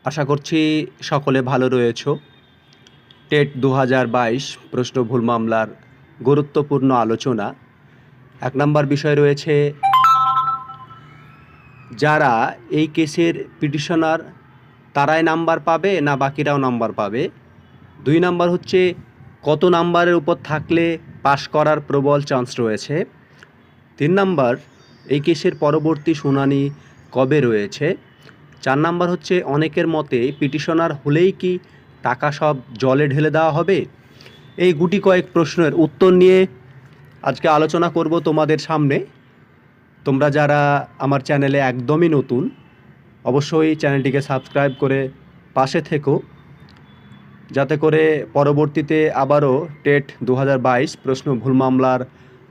আশা করছি সকলে ভালো রয়েছো। টেট ২০২২ প্রশ্ন ভুল মামলার গুরুত্বপূর্ণ আলোচনা। ১ নম্বর বিষয় রয়েছে যারা এই কেসের পিটিশনার তারাই নাম্বার পাবে না বাকিরাও নাম্বার পাবে। ২ নম্বর হচ্ছে কত নাম্বারের উপর থাকলে পাশ করার প্রবল চান্স রয়েছে। ৩ নম্বর এই কেসের পরবর্তী শুনানি কবে রয়েছে। ৪ নম্বর হচ্ছে অনেকের মতে পিটিশনার হলেই কি টাকা সব জলে ঢেলে দেওয়া হবে। এই গুটি কয়েক প্রশ্নের উত্তর নিয়ে আজকে আলোচনা করব তোমাদের সামনে। তোমরা যারা আমার চ্যানেলে একদমই নতুন, অবশ্যই চ্যানেলটিকে সাবস্ক্রাইব করে পাশে থেকো, যাতে করে পরবর্তীতে আবারও টেট ২০২২ প্রশ্ন ভুল মামলার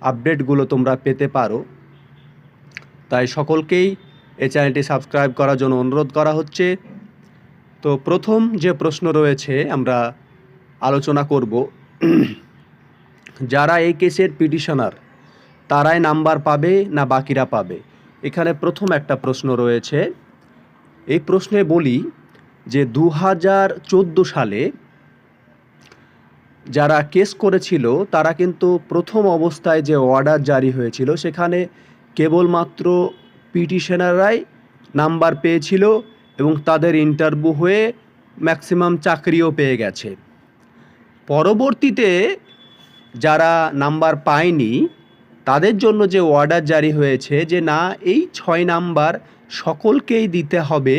আপডেটগুলো তোমরা পেতে পারো। তাই সকলকেই এই চ্যানেলটি সাবস্ক্রাইব করার জন্য অনুরোধ করা হচ্ছে। তো প্রথম যে প্রশ্ন রয়েছে আমরা আলোচনা করব, যারা এই কেসের পিটিশনার তারাই নাম্বার পাবে না বাকিরা পাবে। এখানে প্রথম একটা প্রশ্ন রয়েছে। এই প্রশ্নে বলি যে ২০১৪ সালে যারা কেস করেছিল তারা কিন্তু প্রথম অবস্থায় যে অর্ডার জারি হয়েছিল সেখানে কেবলমাত্র পিটিশনাররাই নাম্বার পেয়েছিল এবং তাদের ইন্টারভিউ হয়ে ম্যাক্সিমাম চাকরিও পেয়ে গেছে। পরবর্তীতে যারা নাম্বার পায়নি তাদের জন্য যে অর্ডার জারি হয়েছে যে না, এই ৬ নাম্বার সকলকেই দিতে হবে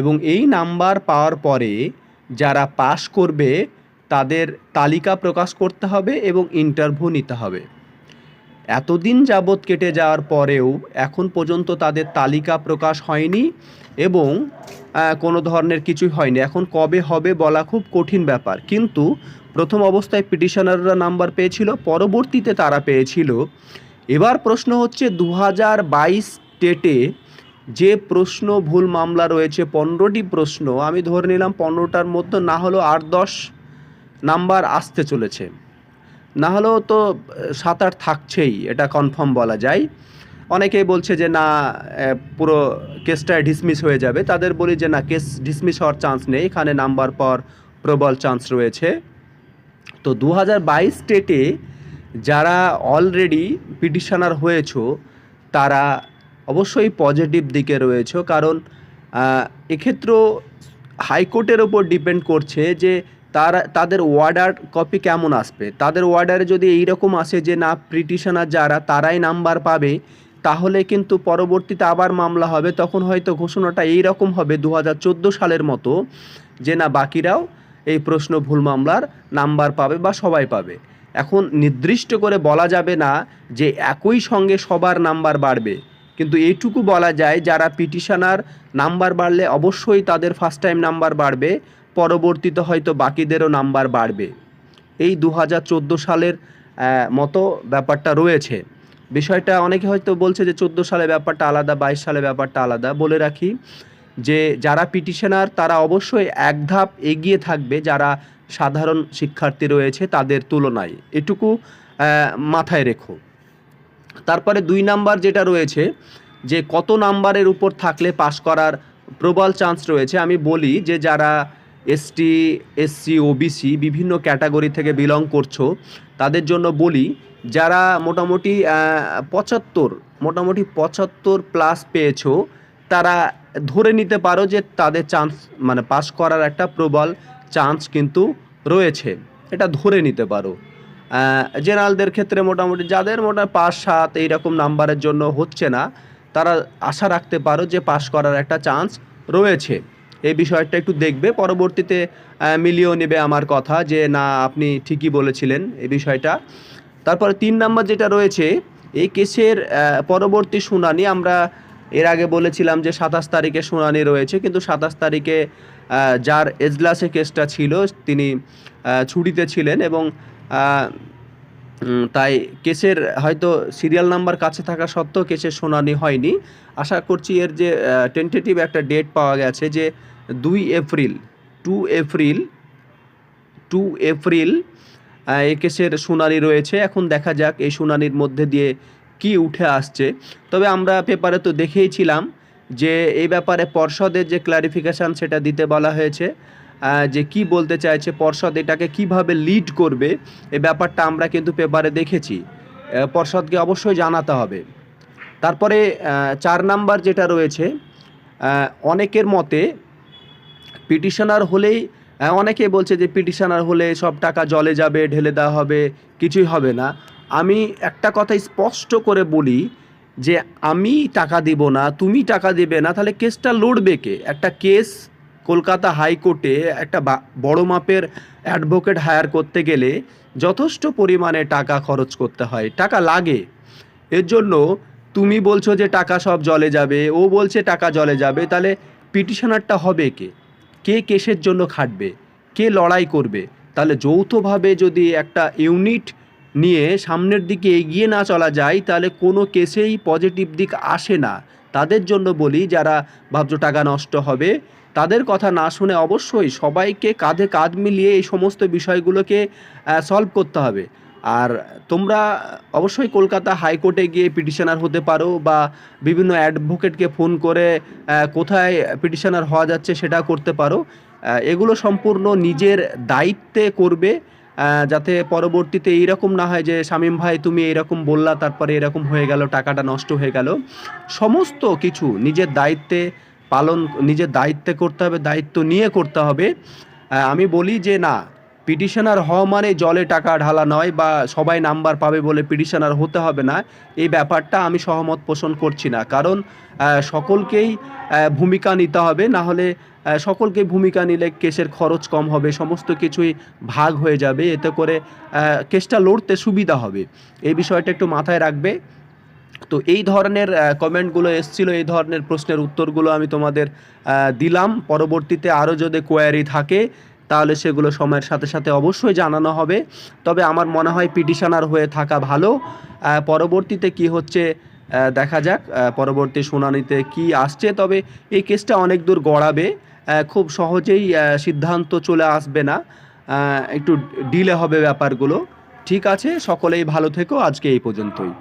এবং এই নাম্বার পাওয়ার পরে যারা পাশ করবে তাদের তালিকা প্রকাশ করতে হবে এবং ইন্টারভিউ নিতে হবে। এতদিন যাবৎ কেটে যাওয়ার পরেও এখন পর্যন্ত তাদের তালিকা প্রকাশ হয়নি এবং কোনো ধরনের কিছুই হয়নি। এখন কবে হবে বলা খুব কঠিন ব্যাপার। কিন্তু প্রথম অবস্থায় পিটিশনাররা নাম্বার পেয়েছিল, পরবর্তীতে তারা পেয়েছিল। এবার প্রশ্ন হচ্ছে ২০২২ টেটে যে প্রশ্ন ভুল মামলা রয়েছে ১৫টি প্রশ্ন, আমি ধরে নিলাম ১৫টার মধ্যে না হলেও ৮-১০ নাম্বার আসতে চলেছে, না হলেও তো ৭-৮ থাকছেই, এটা কনফার্ম বলা যায়। অনেকেই বলছে যে না, পুরো কেসটা ডিসমিস হয়ে যাবে। তাদের বলি যে না, কেস ডিসমিস হওয়ার চান্স নেই, এখানে নাম্বার পাওয়ার প্রবল চান্স রয়েছে। তো ২০২২ স্টেটে যারা অলরেডি পিটিশনার হয়েছো তারা অবশ্যই পজিটিভ দিকে রয়েছে, কারণ এক্ষেত্রেও হাইকোর্টের ওপর ডিপেন্ড করছে যে তাদের অর্ডার কপি কেমন আসবে। তাদের অর্ডারে যদি এইরকম আসে যে না, পিটিশনার যারা তারাই নাম্বার পাবে, তাহলে কিন্তু পরবর্তীতে আবার মামলা হবে, তখন হয়তো ঘোষণাটা এই রকম হবে ২০১৪ সালের মতো যে না, বাকিরাও এই প্রশ্ন ভুল মামলার নাম্বার পাবে বা সবাই পাবে। এখন নির্দিষ্ট করে বলা যাবে না যে একই সঙ্গে সবার নাম্বার বাড়বে, কিন্তু এইটুকু বলা যায় যারা পিটিশনার নাম্বার বাড়লে অবশ্যই তাদের ফার্স্ট টাইম নাম্বার বাড়বে, পরবর্তীতে হয়তো বাকিদেরও নাম্বার বাড়বে। এই ২০১৪ সালের মতো ব্যাপারটা রয়েছে। বিষয়টা অনেকে হয়তো বলছে যে ১৪ সালে ব্যাপারটা আলাদা, ২২ সালে ব্যাপারটা আলাদা। বলে রাখি যে যারা পিটিশনার তারা অবশ্যই এক ধাপ এগিয়ে থাকবে যারা সাধারণ শিক্ষার্থী রয়েছে তাদের তুলনায়, এটুকু মাথায় রেখো। তারপরে ২ নাম্বার যেটা রয়েছে যে কত নাম্বারের উপর থাকলে পাশ করার প্রবল চান্স রয়েছে। আমি বলি যে যারা এসটি, এসসি, ওবিসি বিভিন্ন ক্যাটাগরি থেকে বিলং করছো তাদের জন্য বলি, যারা মোটামুটি ৭৫ প্লাস পেয়েছো তারা ধরে নিতে পারো যে তাদের চান্স, মানে পাস করার একটা প্রবল চান্স কিন্তু রয়েছে, এটা ধরে নিতে পারো। জেনারেলদের ক্ষেত্রে মোটামুটি যাদের ৫-৭ এইরকম নাম্বারের জন্য হচ্ছে না, তারা আশা রাখতে পারো যে পাস করার একটা চান্স রয়েছে। এই বিষয়টা একটু দেখবে, পরবর্তীতে মিলিয়েও নেবে আমার কথা যে না, আপনি ঠিকই বলেছিলেন এই বিষয়টা। তারপরে ৩ নাম্বার যেটা রয়েছে, এই কেসের পরবর্তী শুনানি আমরা এর আগে বলেছিলাম যে ২৭ তারিখে শুনানি রয়েছে, কিন্তু ২৭ তারিখে যার এজলাসে কেসটা ছিল তিনি ছুটিতে ছিলেন এবং তাই কেসের হয়তো সিরিয়াল নাম্বার কাছে থাকা সত্ত্বেও কেসের শুনানি হয়নি। আশা করছি এর যে টেন্টেটিভ একটা ডেট পাওয়া গেছে যে 2 এপ্রিল এই কেসের শুনানি রয়েছে। এখন দেখা যাক এই শুনানির মধ্যে দিয়ে কি উঠে আসছে। তবে আমরা পেপারে তো দেখেইছিলাম যে এই ব্যাপারে পর্ষদের যে ক্লারিফিকেশান সেটা দিতে বলা হয়েছে, যে কি বলতে চাইছে পর্ষদ, এটাকে কিভাবে লিড করবে, এই ব্যাপারটা আমরা কিন্তু পেপারে দেখেছি। পর্ষদকে অবশ্যই জানাতে হবে। তারপরে 4 নাম্বার যেটা রয়েছে, অনেকের মতে পিটিশনার হলেই, অনেকে বলছে যে পিটিশনার হলে সব টাকা জলে যাবে, ঢেলে দেওয়া হবে, কিছুই হবে না। আমি একটা কথা স্পষ্ট করে বলি যে আমি টাকা দিব না, তুমি টাকা দেবে না, তাহলে কেসটা লড়বে কে? একটা কেস কলকাতা হাইকোর্টে একটা বড় মাপের অ্যাডভোকেট হায়ার করতে গেলে যথেষ্ট পরিমাণে টাকা খরচ করতে হয়, টাকা লাগে। এর জন্য তুমি বলছো যে টাকা সব জলে যাবে, ও বলছে টাকা জলে যাবে, তাহলে পিটিশনারটা হবে কে? কে কেসের জন্য খাটবে? কে লড়াই করবে? তাহলে যৌথভাবে যদি একটা ইউনিট নিয়ে সামনের দিকে এগিয়ে না চলা যায়, তাহলে কোনো কেসেই পজিটিভ দিক আসে না। তাদের জন্য বলি, যারা ভাবছো টাকা নষ্ট হবে, তাদের কথা না শুনে অবশ্যই সবাইকে কাঁধে কাঁধ মিলিয়ে এই সমস্ত বিষয়গুলোকে সলভ করতে হবে। আর তোমরা অবশ্যই কলকাতা হাইকোর্টে গিয়ে পিটিশনার হতে পারো, বা বিভিন্ন অ্যাডভোকেটকে ফোন করে কোথায় পিটিশনার হওয়া যাচ্ছে সেটা করতে পারো। এগুলো সম্পূর্ণ নিজের দায়িত্বে করবে, যাতে পরবর্তীতে এইরকম না হয় যে শামীম ভাই তুমি এইরকম বললা, তারপরে এরকম হয়ে গেল, টাকাটা নষ্ট হয়ে গেল। সমস্ত কিছু নিজের দায়িত্বে নিজের দায়িত্বে করতে হবে, দায়িত্ব নিয়ে করতে হবে। আমি বলি যে না, পিটিশনার হওয়া মানে জলে টাকা ঢালা নয়, বা সবাই নাম্বার পাবে বলে পিটিশনার হতে হবে না, এই ব্যাপারটা আমি সহমত পোষণ করছি না। কারণ সকলকেই ভূমিকা নিতে হবে, না হলে সকলকে ভূমিকা নিলে কেসের খরচ কম হবে, সমস্ত কিছুই ভাগ হয়ে যাবে, এতে করে কেসটা লড়তে সুবিধা হবে। এই বিষয়টা একটু মাথায় রাখবে। তো এই ধরনের কমেন্টগুলো এসছিল, এই ধরনের প্রশ্নের উত্তরগুলো আমি তোমাদের দিলাম। পরবর্তীতে আরও যদি কোয়ারি থাকে তাহলে সেগুলো সময়ের সাথে সাথে অবশ্যই জানানো হবে। তবে আমার মনে হয় পিটিশনার হয়ে থাকা ভালো। পরবর্তীতে কি হচ্ছে দেখা যাক, পরবর্তী শুনানিতে কি আসছে। তবে এই কেসটা অনেক দূর গড়াবে, খুব সহজেই সিদ্ধান্ত চলে আসবে না, একটু ডিলে হবে ব্যাপারগুলো। ঠিক আছে, সকলেই ভালো থেকো, আজকে এই পর্যন্তই।